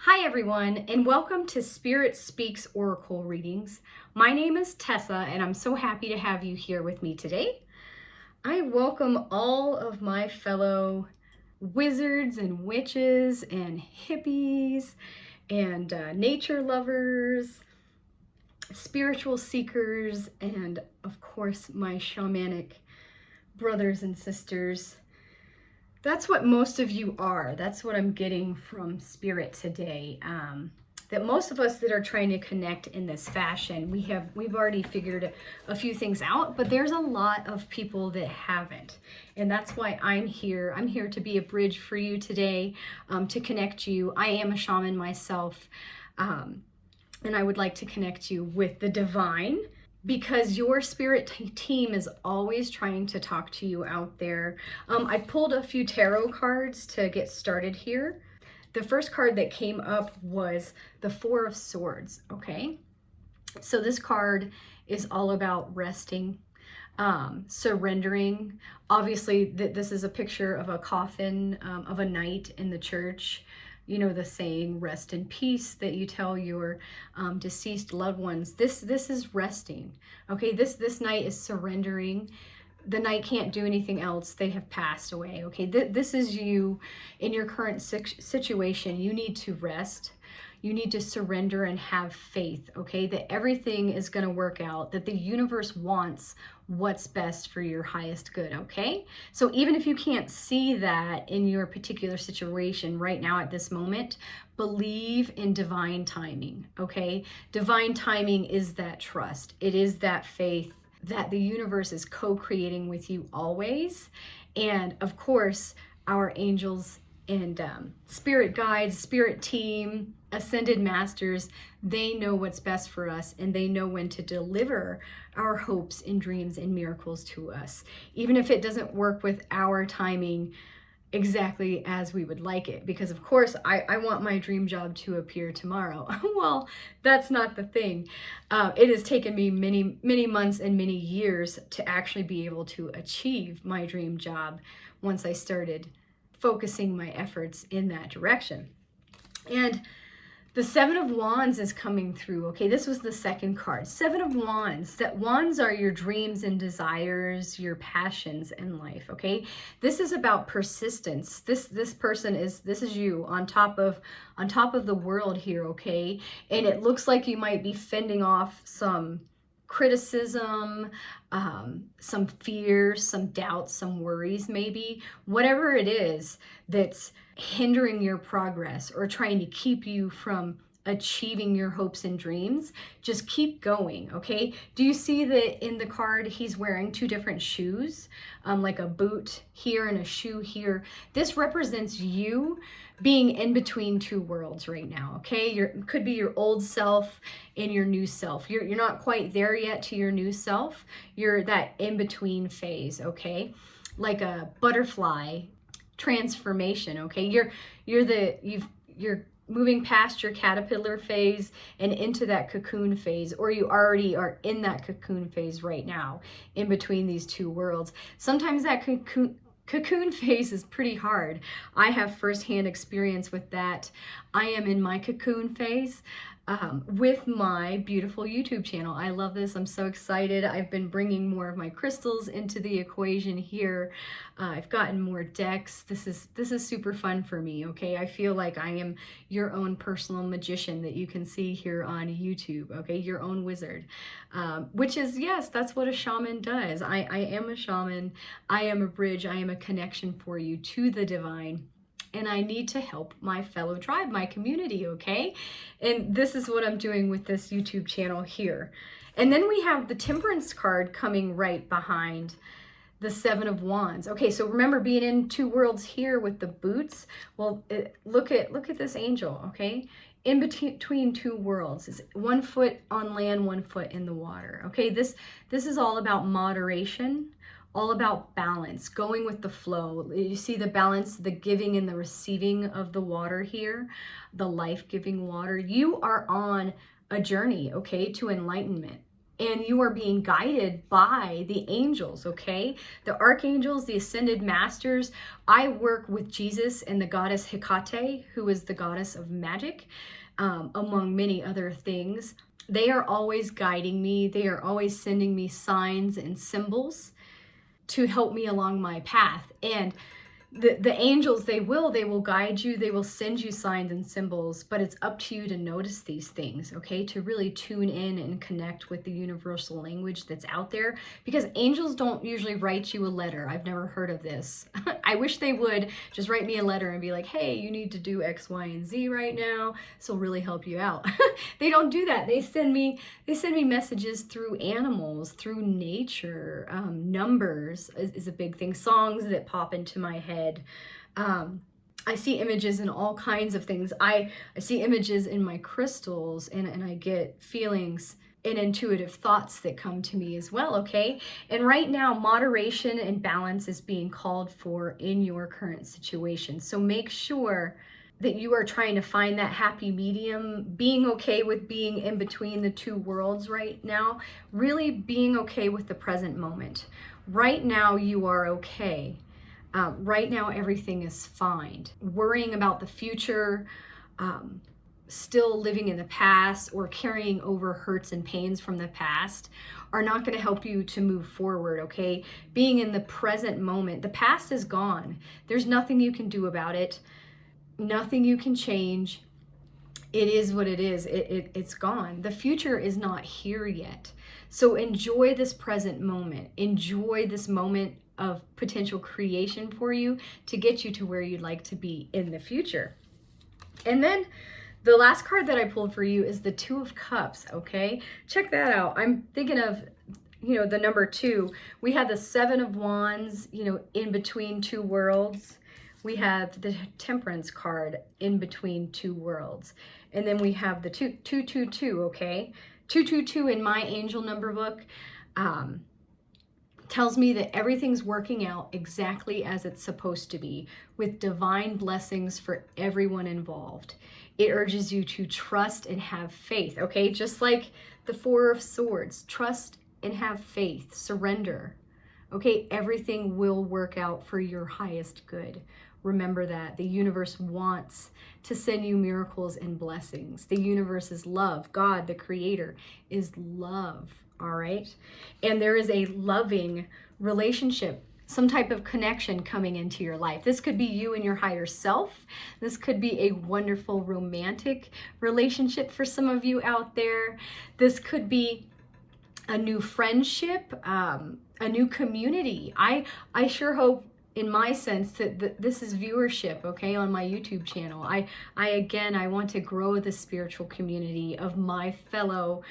Hi everyone, and welcome to Spirit Speaks Oracle Readings. My name is Tessa, and I'm so happy to have you here with me today. I welcome all of my fellow wizards and witches and hippies and nature lovers, spiritual seekers, and of course my shamanic brothers and sisters. That's what most of you are. That's what I'm getting from Spirit today. That most of us that are trying to connect in this fashion, we've already figured a few things out, but there's a lot of people that haven't. And that's why I'm here. I'm here to be a bridge for you today, to connect you. I am a shaman myself, and I would like to connect you with the divine, because your spirit team is always trying to talk to you out there. I pulled a few tarot cards to get started here. The first card that came up was the Four of Swords, okay? So this card is all about resting, surrendering. Obviously, this is a picture of a coffin, of a knight in the church. You know the saying, rest in peace, that you tell your deceased loved ones. This is resting, okay? This knight is surrendering. The knight can't do anything else. They have passed away, okay? This is you in your current situation. You need to rest. You need to surrender and have faith, okay? That everything is going to work out, that the universe wants what's best for your highest good, okay? So even if you can't see that in your particular situation right now at this moment, believe in divine timing, okay? Divine timing is that trust. It is that faith that the universe is co-creating with you always. And of course, our angels and spirit guides, spirit team, ascended masters, they know what's best for us, and they know when to deliver our hopes and dreams and miracles to us, even if it doesn't work with our timing exactly as we would like it. Because of course I want my dream job to appear tomorrow. Well, that's not the thing. It has taken me many months and many years to actually be able to achieve my dream job once I started focusing my efforts in that direction. And the Seven of Wands is coming through. Okay, this was the second card. Seven of Wands. That wands are your dreams and desires, your passions in life. Okay, this is about persistence. This is you on top of the world here. Okay, and it looks like you might be fending off some criticism, some fears, some doubts, some worries, maybe whatever it is that's hindering your progress or trying to keep you from achieving your hopes and dreams. Just keep going, okay? Do you see that in the card he's wearing two different shoes, like a boot here and a shoe here? This represents you being in between two worlds right now, okay? Could be your old self and your new self. You're not quite there yet to your new self. You're that in-between phase, okay? Like a butterfly transformation, okay? You're moving past your caterpillar phase and into that cocoon phase, or you already are in that cocoon phase right now, in between these two worlds. Sometimes that cocoon phase is pretty hard. I have firsthand experience with that. I am in my cocoon phase with my beautiful YouTube channel. I love this. I'm so excited. I've been bringing more of my crystals into the equation here. I've gotten more decks. This is super fun for me, okay? I feel like I am your own personal magician that you can see here on YouTube, okay? Your own wizard, which is, yes, that's what a shaman does. I am a shaman. I am a bridge. I am a connection for you to the divine. And I need to help my fellow tribe, my community, okay? And this is what I'm doing with this YouTube channel here. And then we have the Temperance card coming right behind the Seven of Wands. Okay, so remember being in two worlds here with the boots. Well, look at this angel, okay? In between two worlds. It's 1 foot on land, 1 foot in the water. Okay, this is all about moderation, all about balance, going with the flow. You see the balance, the giving and the receiving of the water here, the life-giving water. You are on a journey, okay, to enlightenment. and you are being guided by the angels, okay? The archangels, the ascended masters. I work with Jesus and the goddess Hecate, who is the goddess of magic, among many other things. They are always guiding me. They are always sending me signs and symbols to help me along my path. And the angels, they will guide you, they will send you signs and symbols, but it's up to you to notice these things, okay? To really tune in and connect with the universal language that's out there, because angels don't usually write you a letter. I've never heard of this. I wish they would just write me a letter and be like, hey, you need to do X, Y, and Z right now. This will really help you out. They don't do that. They send me messages through animals, through nature. Numbers is a big thing. Songs that pop into my head. I see images in all kinds of things. I see images in my crystals, and I get feelings and intuitive thoughts that come to me as well, okay? And right now, moderation and balance is being called for in your current situation. So make sure that you are trying to find that happy medium, being okay with being in between the two worlds right now, really being okay with the present moment. Right now, you are okay. Right now, everything is fine. Worrying about the future, still living in the past, or carrying over hurts and pains from the past are not going to help you to move forward, okay? Being in the present moment. The past is gone. There's nothing you can do about it. Nothing you can change. It is what it is. It's gone. The future is not here yet. So enjoy this present moment. Enjoy this moment of potential creation for you to get you to where you'd like to be in the future. And then the last card that I pulled for you is the Two of Cups, okay? Check that out. I'm thinking of, the number 2. We had the Seven of Wands, in between two worlds. We have the Temperance card in between two worlds. And then we have the 222, okay? 222 in my angel number book tells me that everything's working out exactly as it's supposed to be, with divine blessings for everyone involved. It urges you to trust and have faith, okay? Just like the Four of Swords, trust and have faith, surrender. Okay, everything will work out for your highest good. Remember that. The universe wants to send you miracles and blessings. The universe is love. God, the creator, is love, all right? And there is a loving relationship, some type of connection coming into your life. This could be you and your higher self. This could be a wonderful romantic relationship for some of you out there. This could be a new friendship, a new community. I sure hope, in my sense, that this is viewership, okay, on my YouTube channel. I want to grow the spiritual community of my fellow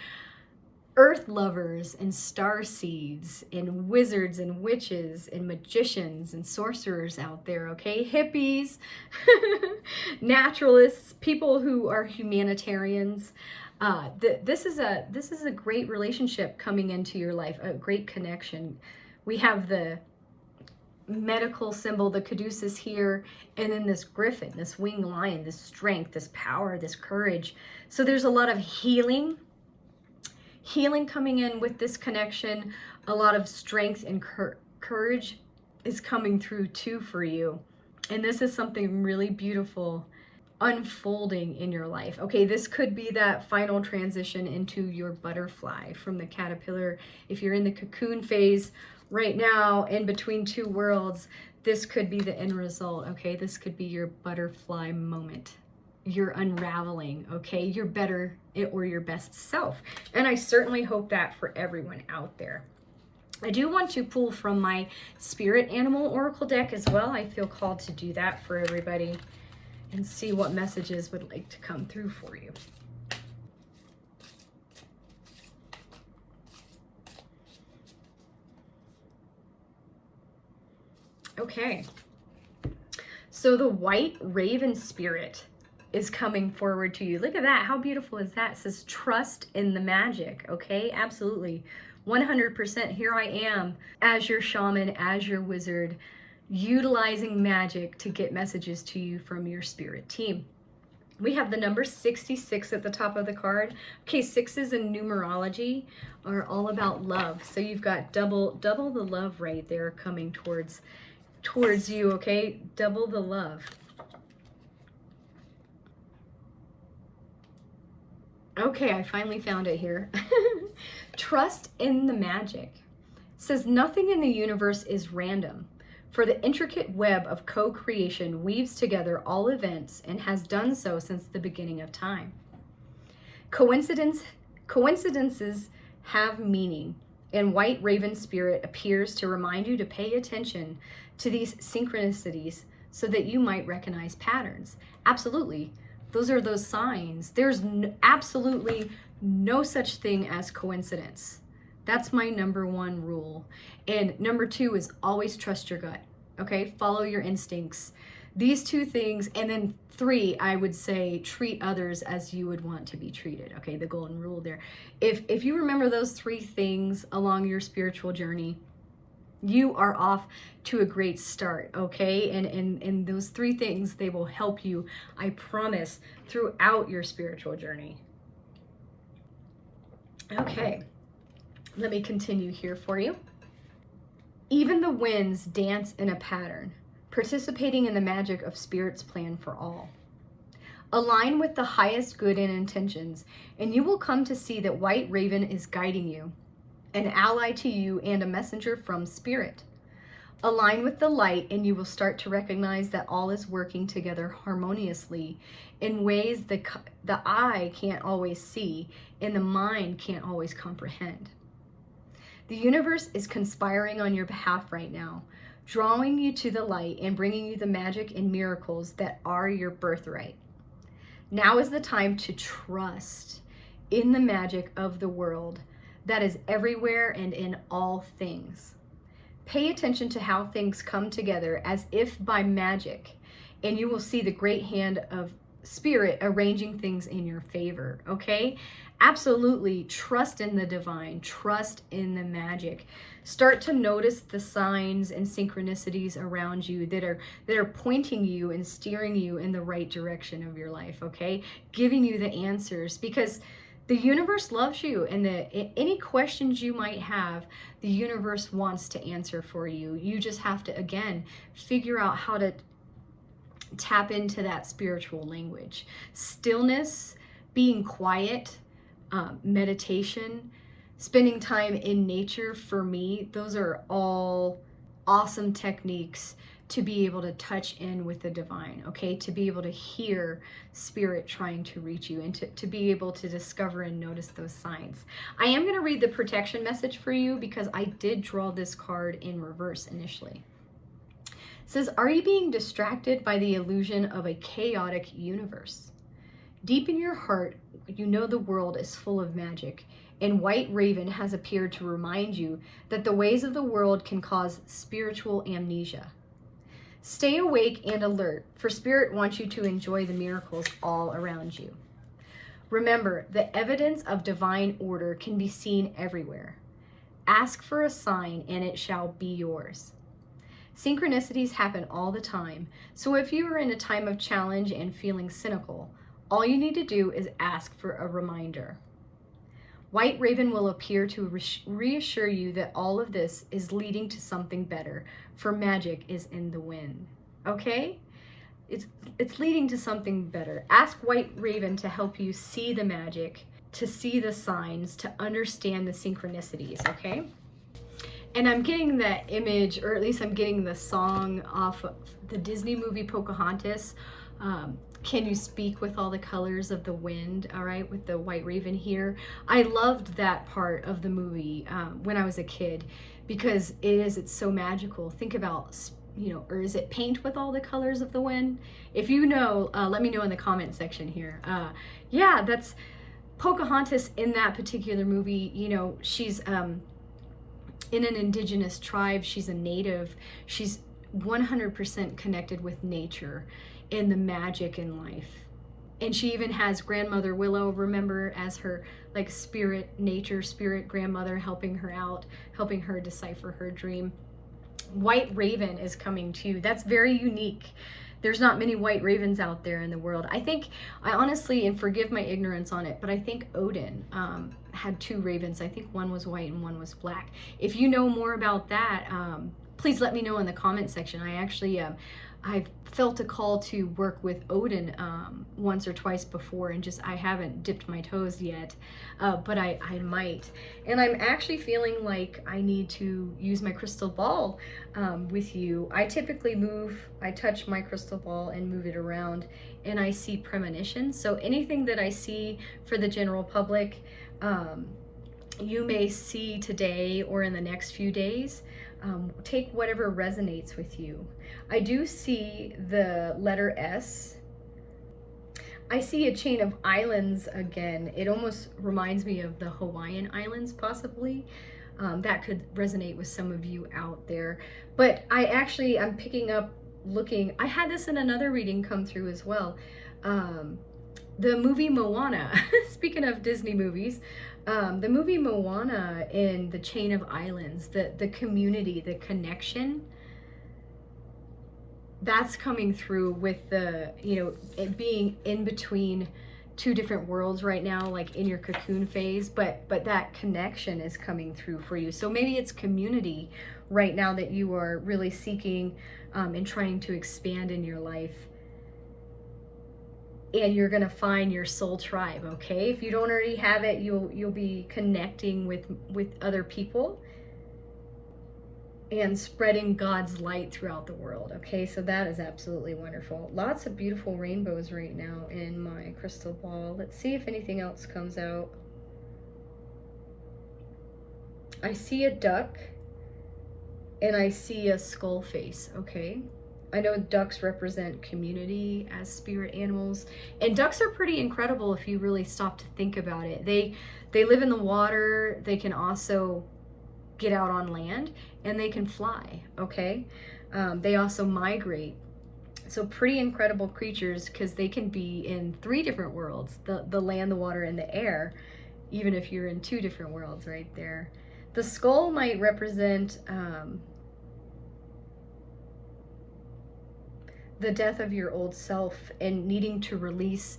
earth lovers and star seeds and wizards and witches and magicians and sorcerers out there, okay? Hippies, naturalists, people who are humanitarians. This is a great relationship coming into your life, a great connection. We have the medical symbol, the caduceus here, and then this griffin, this winged lion, this strength, this power, this courage. So there's a lot of healing coming in with this connection. A lot of strength and courage is coming through too for you. And this is something really beautiful unfolding in your life. Okay, this could be that final transition into your butterfly from the caterpillar. If you're in the cocoon phase right now, in between two worlds, this could be the end result, okay? This could be your butterfly moment. You're unraveling, okay? You're better or your best self. And I certainly hope that for everyone out there. I do want to pull from my Spirit Animal Oracle deck as well. I feel called to do that for everybody and see what messages would like to come through for you. Okay, so the White Raven Spirit is coming forward to you. Look at that. How beautiful is that? It says trust in the magic. Okay, absolutely. 100% here I am as your shaman, as your wizard, utilizing magic to get messages to you from your spirit team. We have the number 66 at the top of the card. Okay, sixes in numerology are all about love. So you've got double the love right there coming towards you, okay? Double the love. Okay, I finally found it here. Trust in the magic. Says nothing in the universe is random. For the intricate web of co-creation weaves together all events and has done so since the beginning of time. Coincidences have meaning, and White Raven Spirit appears to remind you to pay attention to these synchronicities so that you might recognize patterns. Absolutely. Those are those signs. There's absolutely no such thing as coincidence. That's my number one rule. And number two is always trust your gut, okay? Follow your instincts. These two things, and then three, I would say treat others as you would want to be treated, okay? The golden rule there. If you remember those three things along your spiritual journey, you are off to a great start, okay? And those three things, they will help you, I promise, throughout your spiritual journey. Okay. Let me continue here for you. Even the winds dance in a pattern, participating in the magic of Spirit's plan for all. Align with the highest good and intentions, and you will come to see that White Raven is guiding you, an ally to you and a messenger from Spirit. Align with the light, and you will start to recognize that all is working together harmoniously in ways the eye can't always see and the mind can't always comprehend. The universe is conspiring on your behalf right now, drawing you to the light and bringing you the magic and miracles that are your birthright. Now is the time to trust in the magic of the world that is everywhere and in all things. Pay attention to how things come together as if by magic, and you will see the great hand of Spirit arranging things in your favor, okay? Absolutely trust in the divine, trust in the magic. Start to notice the signs and synchronicities around you that are pointing you and steering you in the right direction of your life, okay? Giving you the answers, because the universe loves you, and any questions you might have, the universe wants to answer for you. You just have to, again, figure out how to tap into that spiritual language. Stillness, being quiet, meditation, spending time in nature, for me, those are all awesome techniques to be able to touch in with the divine, okay? To be able to hear Spirit trying to reach you, and to be able to discover and notice those signs. I am going to read the protection message for you because I did draw this card in reverse initially. It says, are you being distracted by the illusion of a chaotic universe? Deep in your heart, you know the world is full of magic, and White Raven has appeared to remind you that the ways of the world can cause spiritual amnesia. Stay awake and alert, for Spirit wants you to enjoy the miracles all around you. Remember, the evidence of divine order can be seen everywhere. Ask for a sign, and it shall be yours. Synchronicities happen all the time, so if you are in a time of challenge and feeling cynical, all you need to do is ask for a reminder. White Raven will appear to reassure you that all of this is leading to something better, for magic is in the wind. Okay? It's leading to something better. Ask White Raven to help you see the magic, to see the signs, to understand the synchronicities, okay? And I'm getting that image, or at least I'm getting the song off of the Disney movie Pocahontas. Can you speak with all the colors of the wind? All right, with the White Raven here. I loved that part of the movie when I was a kid, because it's so magical. Think about, or is it paint with all the colors of the wind? If you know, let me know in the comment section here. Yeah, that's Pocahontas in that particular movie. She's in an indigenous tribe. She's a native. She's 100% connected with nature and the magic in life. And she even has Grandmother Willow, remember, as her spirit grandmother, helping her out, helping her decipher her dream. White Raven is coming too. That's very unique. there's not many white ravens out there in the world. I honestly, and forgive my ignorance on it, but I think Odin had 2 ravens. I think one was white and one was black. If you know more about that, please let me know in the comment section. I actually, I've felt a call to work with Odin once or twice before, and I haven't dipped my toes yet, but I might. And I'm actually feeling like I need to use my crystal ball with you. I typically I touch my crystal ball and move it around, and I see premonitions. So anything that I see for the general public, you may see today or in the next few days. Take whatever resonates with you. I do see the letter S. I see a chain of islands again. It almost reminds me of the Hawaiian Islands, possibly. That could resonate with some of you out there. But I'm picking up, looking, I had this in another reading come through as well. The movie Moana, speaking of Disney movies, the movie Moana in the chain of islands, the community, the connection, that's coming through with it being in between 2 different worlds right now, like in your cocoon phase, but that connection is coming through for you. So maybe it's community right now that you are really seeking and trying to expand in your life. And you're gonna find your soul tribe, okay? If you don't already have it, you'll be connecting with other people and spreading God's light throughout the world, okay? So that is absolutely wonderful. Lots of beautiful rainbows right now in my crystal ball. Let's see if anything else comes out. I see a duck and I see a skull face, okay? I know ducks represent community as spirit animals, and ducks are pretty incredible if you really stop to think about it. They live in the water, they can also get out on land, and they can fly, okay? They also migrate. So pretty incredible creatures, because they can be in 3 different worlds, the land, the water, and the air, even if you're in 2 different worlds right there. The skull might represent the death of your old self and needing to release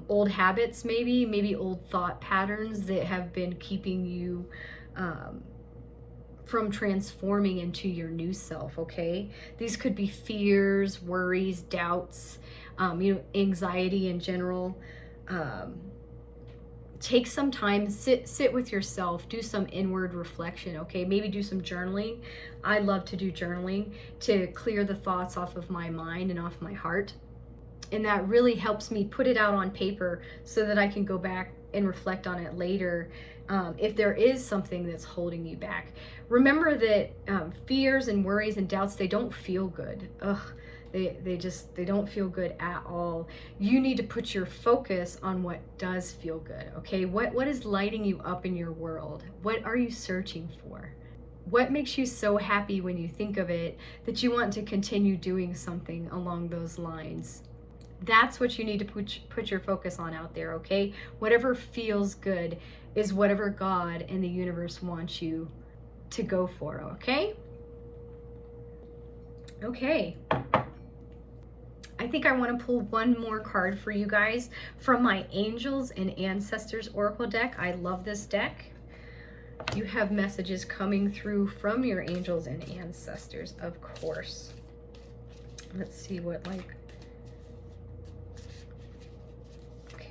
old habits, maybe old thought patterns that have been keeping you from transforming into your new self, okay? These could be fears, worries, doubts, anxiety in general. Take some time, sit with yourself, do some inward reflection, okay? Maybe do some journaling. I love to do journaling to clear the thoughts off of my mind and off my heart. And that really helps me put it out on paper so that I can go back and reflect on it later if there is something that's holding you back. Remember that fears and worries and doubts, they don't feel good. They don't feel good at all. You need to put your focus on what does feel good, okay? What is lighting you up in your world? What are you searching for? What makes you so happy when you think of it that you want to continue doing something along those lines? That's what you need to put your focus on out there, okay? Whatever feels good is whatever God and the universe wants you to go for, okay? Okay. I think I want to pull one more card for you guys from my Angels and Ancestors Oracle deck. I love this deck. You have messages coming through from your angels and ancestors, of course. Let's see what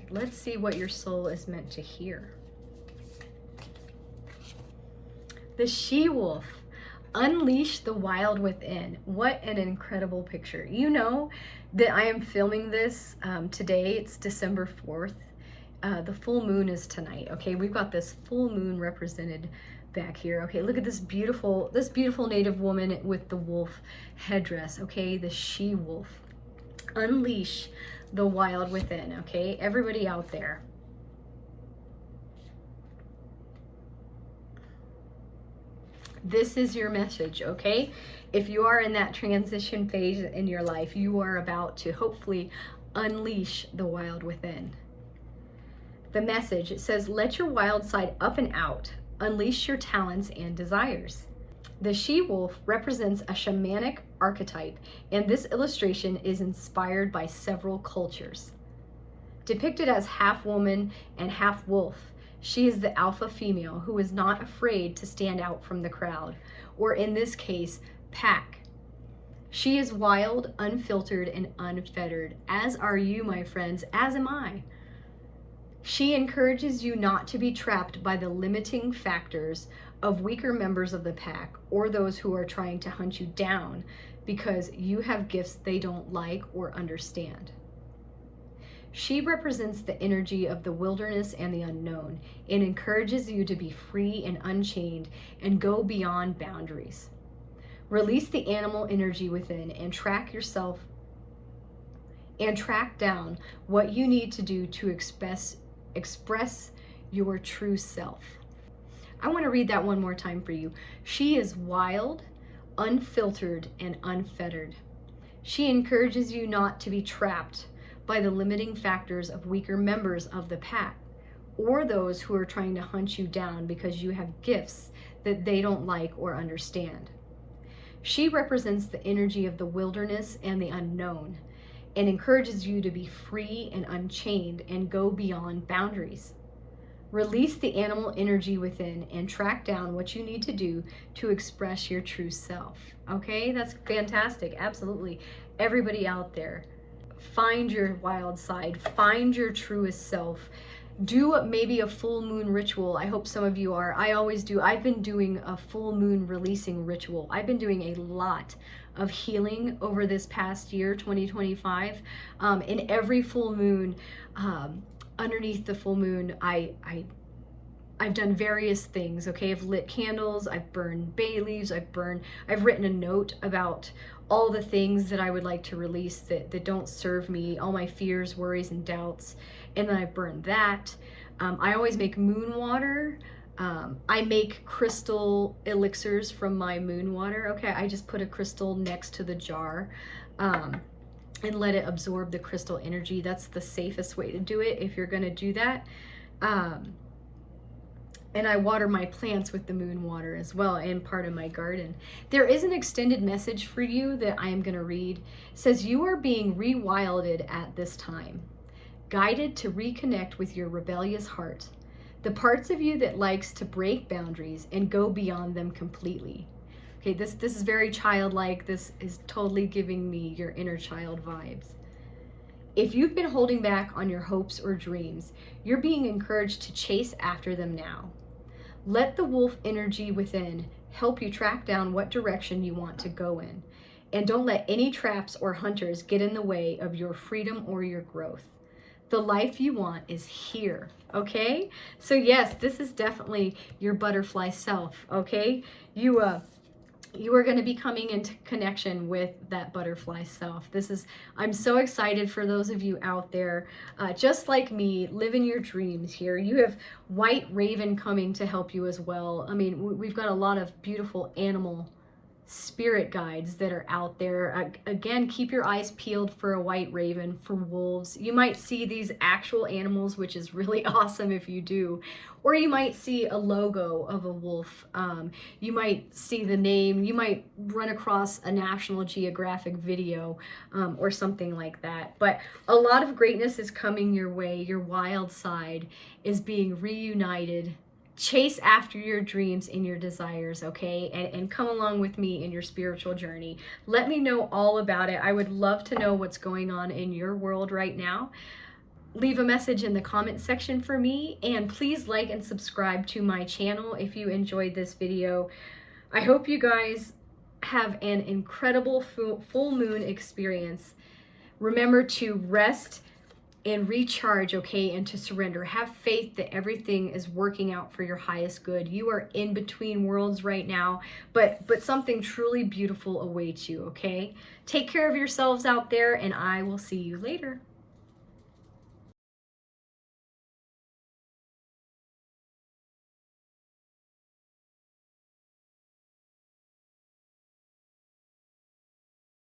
let's see what your soul is meant to hear. The she-wolf. Unleash the wild within. What an incredible picture. You know that I am filming this today. It's December 4th. The full moon is tonight, okay? We've got this full moon represented back here. Okay, look at this beautiful native woman with the wolf headdress, okay? The she-wolf. Unleash the wild within, okay? Everybody out there. This is your message, okay? If you are in that transition phase in your life, you are about to hopefully unleash the wild within. The message, it says, let your wild side up and out. Unleash your talents and desires. The she-wolf represents a shamanic archetype, and this illustration is inspired by several cultures. Depicted as half woman and half wolf, she is the alpha female who is not afraid to stand out from the crowd, or in this case, pack. She is wild, unfiltered, and unfettered, as are you, my friends, as am I. She encourages you not to be trapped by the limiting factors of weaker members of the pack or those who are trying to hunt you down because you have gifts they don't like or understand. She represents the energy of the wilderness and the unknown and encourages you to be free and unchained and go beyond boundaries. Release the animal energy within and track yourself and track down what you need to do to express your true self. I want to read that one more time for you. She is wild, unfiltered, and unfettered. She encourages you not to be trapped by the limiting factors of weaker members of the pack or those who are trying to hunt you down because you have gifts that they don't like or understand. She represents the energy of the wilderness and the unknown and encourages you to be free and unchained and go beyond boundaries. Release the animal energy within and track down what you need to do to express your true self. Okay, that's fantastic. Absolutely. Everybody out there, find your wild side, find your truest self. Do maybe a full moon ritual. I hope some of you are. I always do. I've been doing a full moon releasing ritual. I've been doing a lot of healing over this past year, 2025. In every full moon, underneath the full moon, I've done various things. Okay, I've lit candles, I've burned bay leaves, I've written a note about all the things that I would like to release that don't serve me, all my fears, worries, and doubts, and then I've burned that. I always make moon water. I make crystal elixirs from my moon water. Okay, I just put a crystal next to the jar and let it absorb the crystal energy. That's the safest way to do it if you're gonna do that. And I water my plants with the moon water as well, and part of my garden. There is an extended message for you that I am going to read. It says, you are being rewilded at this time, guided to reconnect with your rebellious heart, the parts of you that likes to break boundaries and go beyond them completely. Okay, this is very childlike. This is totally giving me your inner child vibes. If you've been holding back on your hopes or dreams, you're being encouraged to chase after them now. Let the wolf energy within help you track down what direction you want to go in. And don't let any traps or hunters get in the way of your freedom or your growth. The life you want is here, okay? So yes, this is definitely your butterfly self, okay? You are going to be coming into connection with that butterfly self. I'm so excited for those of you out there, just like me, living your dreams here. You have White Raven coming to help you as well. I mean, we've got a lot of beautiful animal spirit guides that are out there. Again, keep your eyes peeled for a white raven, for wolves. You might see these actual animals, which is really awesome if you do. Or you might see a logo of a wolf. You might see the name. You might run across a National Geographic video or something like that. But a lot of greatness is coming your way. Your wild side is being reunited. Chase after your dreams and your desires, okay? And come along with me in your spiritual journey. Let me know all about it. I would love to know what's going on in your world right now. Leave a message in the comment section for me, and please like and subscribe to my channel if you enjoyed this video. I hope you guys have an incredible full moon experience. Remember to rest and recharge, okay, and to surrender. Have faith that everything is working out for your highest good. You are in between worlds right now, but something truly beautiful awaits you, okay? Take care of yourselves out there, and I will see you later.